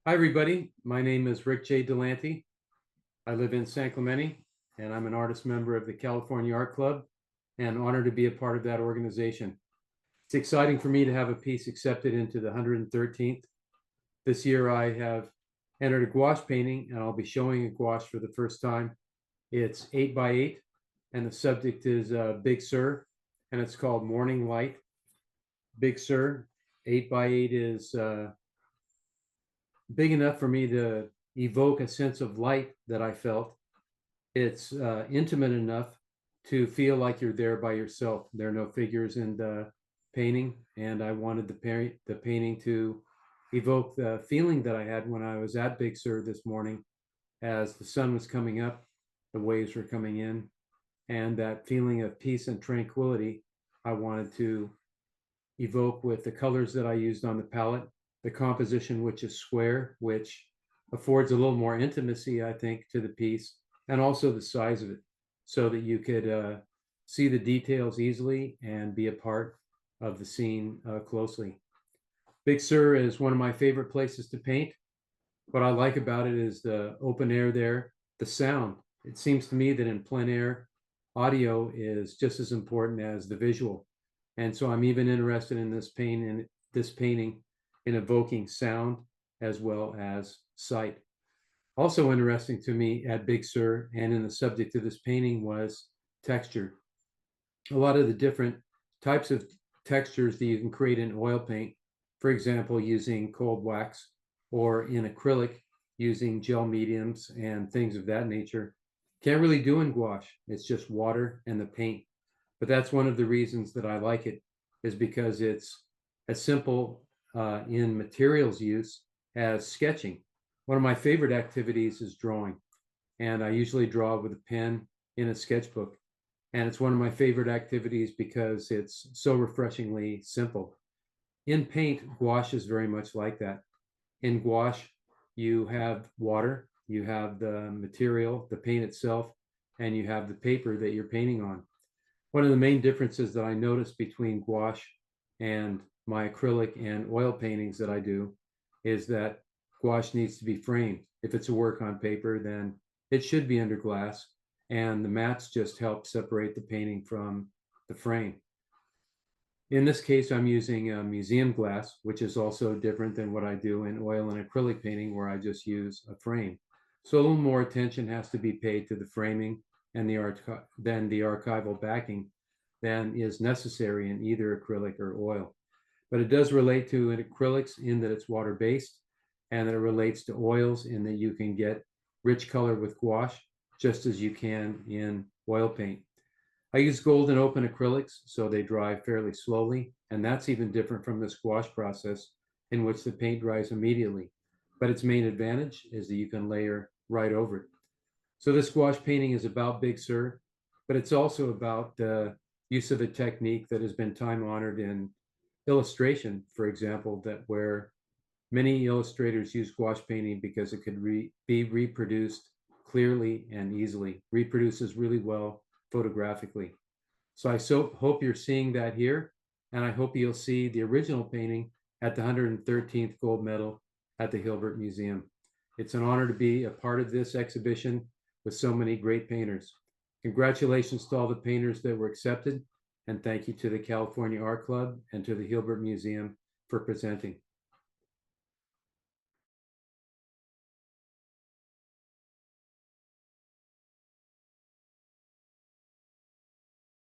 Hi, everybody. My name is Rick J. Delanty. I live in San Clemente, and I'm an artist member of the California Art Club and honored to be a part of that organization. It's exciting for me to have a piece accepted into the 113th. This year, I have entered a gouache painting, and I'll be showing a gouache for the first time. It's 8 by 8, and the subject is Big Sur, and it's called Morning Light. Big Sur, 8 by 8 is big enough for me to evoke a sense of light that I felt. It's intimate enough to feel like you're there by yourself. There are no figures in the painting, and I wanted the painting to evoke the feeling that I had when I was at Big Sur this morning as the sun was coming up, the waves were coming in, and that feeling of peace and tranquility I wanted to evoke with the colors that I used on the palette, the composition, which is square, which affords a little more intimacy, I think, to the piece, and also the size of it, so that you could see the details easily and be a part of the scene closely. Big Sur is one of my favorite places to paint. What I like about it is the open air there, the sound. It seems to me that in plein air, audio is just as important as the visual. And so I'm even interested in this painting in evoking sound as well as sight. Also interesting to me at Big Sur and in the subject of this painting was texture. A lot of the different types of textures that you can create in oil paint, for example, using cold wax, or in acrylic using gel mediums and things of that nature, can't really do in gouache. It's just water and the paint. But that's one of the reasons that I like it, is because it's as simple in materials use as sketching. One of my favorite activities is drawing, and I usually draw with a pen in a sketchbook. And it's one of my favorite activities because it's so refreshingly simple. In paint, gouache is very much like that. In gouache, you have water, you have the material, the paint itself, and you have the paper that you're painting on. One of the main differences that I notice between gouache and my acrylic and oil paintings that I do is that gouache needs to be framed. If it's a work on paper, then it should be under glass, and the mats just help separate the painting from the frame. In this case, I'm using museum glass, which is also different than what I do in oil and acrylic painting, where I just use a frame. So a little more attention has to be paid to the framing and than the archival backing than is necessary in either acrylic or oil. But it does relate to acrylics in that it's water-based, and that it relates to oils in that you can get rich color with gouache just as you can in oil paint. I use gold and open acrylics, so they dry fairly slowly, and that's even different from the gouache process in which the paint dries immediately. But its main advantage is that you can layer right over it. So this gouache painting is about Big Sur, but it's also about the use of a technique that has been time honored in illustration, for example, that where many illustrators use gouache painting because it could be reproduced clearly and easily, reproduces really well photographically. So I hope you're seeing that here, and I hope you'll see the original painting at the 113th gold medal at the Hilbert Museum. It's an honor to be a part of this exhibition with so many great painters. Congratulations to all the painters that were accepted, and thank you to the California Art Club and to the Hilbert Museum for presenting.